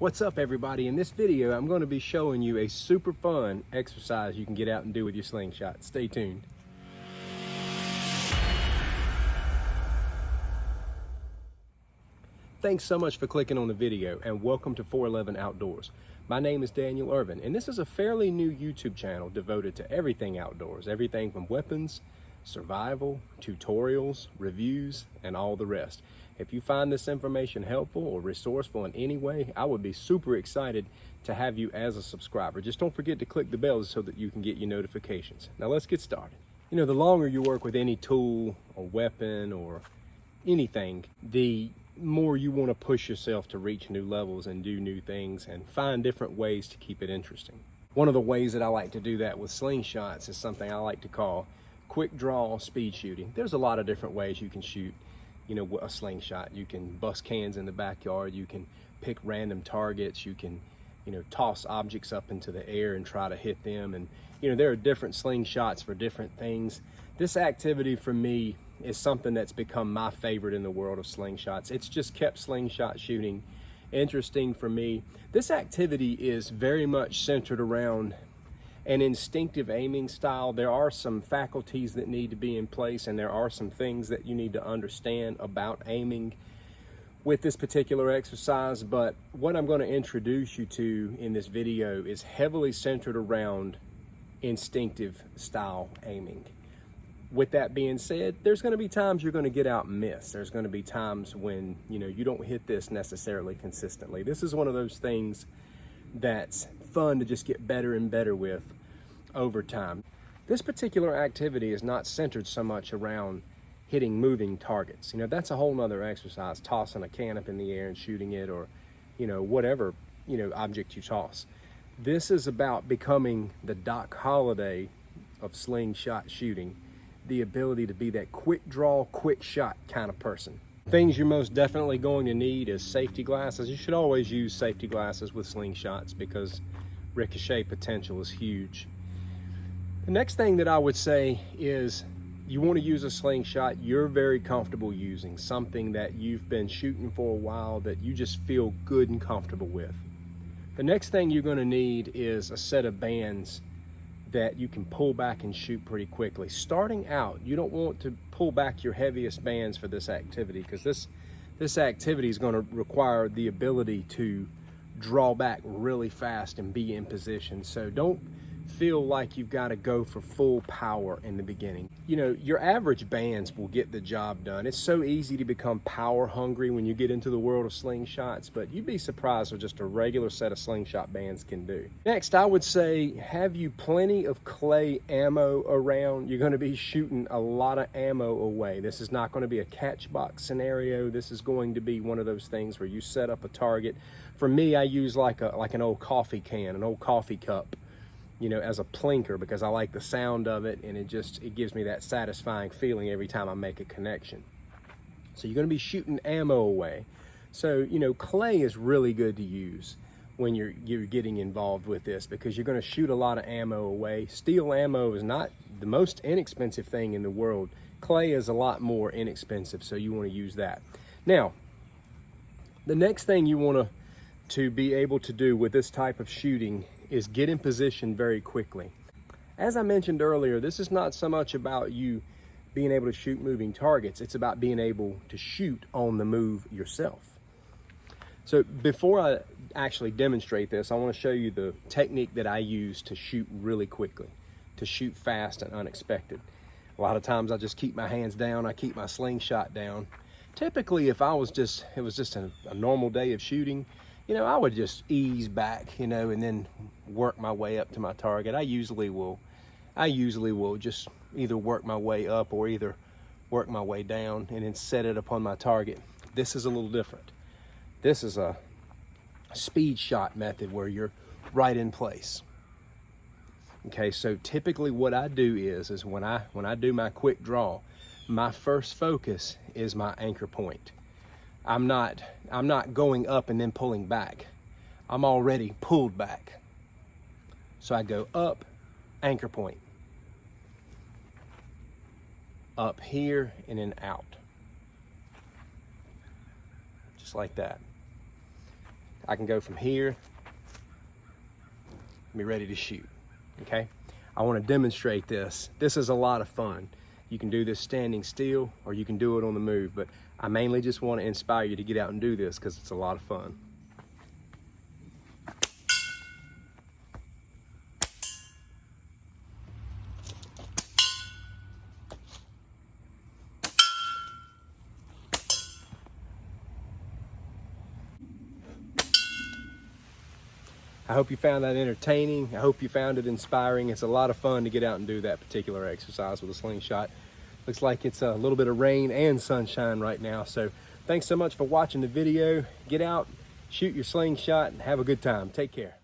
What's up, everybody? In this video, I'm going to be showing you a super fun exercise you can get out and do with your slingshot. Stay tuned. Thanks so much for clicking on the video, and welcome to 411 Outdoors. My name is Daniel Irvin, and this is a fairly new YouTube channel devoted to everything outdoors, everything from weapons, survival, tutorials, reviews, and all the rest. If you find this information helpful or resourceful in any way, I would be super excited to have you as a subscriber. Just don't forget to click the bell so that you can get your notifications. Now let's get started. You know, the longer you work with any tool or weapon or anything, the more you want to push yourself to reach new levels and do new things and find different ways to keep it interesting. One of the ways that I like to do that with slingshots is something I like to call quick draw speed shooting. There's a lot of different ways you can shoot, you know, a slingshot. You can bust cans in the backyard, you can pick random targets, you can, you know, toss objects up into the air and try to hit them. And, you know, there are different slingshots for different things. This activity for me is something that's become my favorite in the world of slingshots. It's just kept slingshot shooting interesting for me. This activity is very much centered around an instinctive aiming style. There are some faculties that need to be in place, and there are some things that you need to understand about aiming with this particular exercise. But what I'm going to introduce you to in this video is heavily centered around instinctive style aiming. With that being said, there's going to be times you're going to get out and miss. There's going to be times when, you know, you don't hit this necessarily consistently. This is one of those things that's fun to just get better and better with over time. This particular activity is not centered so much around hitting moving targets. You know, that's a whole nother exercise, tossing a can up in the air and shooting it, or, you know, whatever, you know, object you toss. This is about becoming the Doc Holliday of slingshot shooting, the ability to be that quick draw, quick shot kind of person. Things you're most definitely going to need is safety glasses. You should always use safety glasses with slingshots because ricochet potential is huge. The next thing that I would say is you want to use a slingshot you're very comfortable using, something that you've been shooting for a while that you just feel good and comfortable with. The next thing you're going to need is a set of bands that you can pull back and shoot pretty quickly. Starting out, you don't want to pull back your heaviest bands for this activity, because this activity is going to require the ability to draw back really fast and be in position. So don't feel like you've got to go for full power in the beginning. You know, your average bands will get the job done. It's so easy to become power hungry when you get into the world of slingshots, but you'd be surprised what just a regular set of slingshot bands can do. Next, I would say, have you plenty of clay ammo around. You're going to be shooting a lot of ammo away. This is not going to be a catch box scenario. This is going to be one of those things where you set up a target. For me, I use like an old coffee can, an old coffee cup, you know, as a plinker, because I like the sound of it, and it gives me that satisfying feeling every time I make a connection. So you're going to be shooting ammo away. So, you know, clay is really good to use when you're getting involved with this, because you're going to shoot a lot of ammo away. Steel ammo is not the most inexpensive thing in the world. Clay is a lot more inexpensive, so you want to use that. Now, the next thing you want to be able to do with this type of shooting is get in position very quickly. As I mentioned earlier, this is not so much about you being able to shoot moving targets. It's about being able to shoot on the move yourself. So before I actually demonstrate this, I want to show you the technique that I use to shoot really quickly, to shoot fast and unexpected. A lot of times I just keep my hands down, I keep my slingshot down. Typically, if it was just a normal day of shooting, you know, I would just ease back, you know, and then work my way up to my target. I usually will just either work my way up or either work my way down and then set it upon my target. This is a little different. This is a speed shot method where you're right in place. Okay, so typically what I do is when I do my quick draw, my first focus is my anchor point. I'm not going up and then pulling back. I'm already pulled back. So I go up, anchor point. Up here and then out. Just like that. I can go from here and be ready to shoot, okay? I want to demonstrate this. This is a lot of fun. You can do this standing still or you can do it on the move, but I mainly just want to inspire you to get out and do this because it's a lot of fun. I hope you found that entertaining. I hope you found it inspiring. It's a lot of fun to get out and do that particular exercise with a slingshot. Looks like it's a little bit of rain and sunshine right now. So thanks so much for watching the video. Get out, shoot your slingshot, and have a good time. Take care.